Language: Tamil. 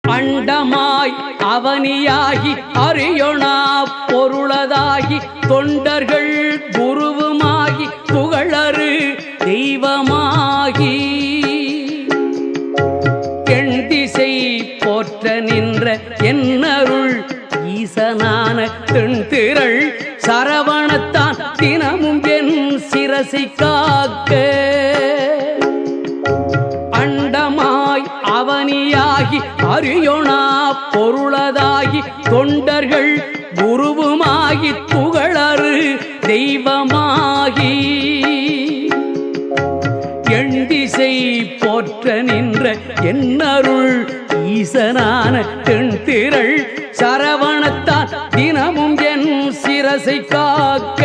அண்டமாய் அவனியாகி அறியொணா பொருளதாகி தொண்டர்கள் குருவுமாகி புகழறு தெய்வமாகி எண் திசை போற்ற நின்ற என்னருள் ஈசனான தென்திரள் சரவணத்தான் தினமும் என் சிரசை காக்க அண்டமாய் அவனியாகி அறியொணா பொருளதாகி தொண்டர்கள் குருவுமாகி புகழறு தெய்வமாகி எண் திசை போற்ற நின்ற என்னருள் ஈசனான தென்திரள் சரவணத்தான் தினமும் என் சிரசை காக்க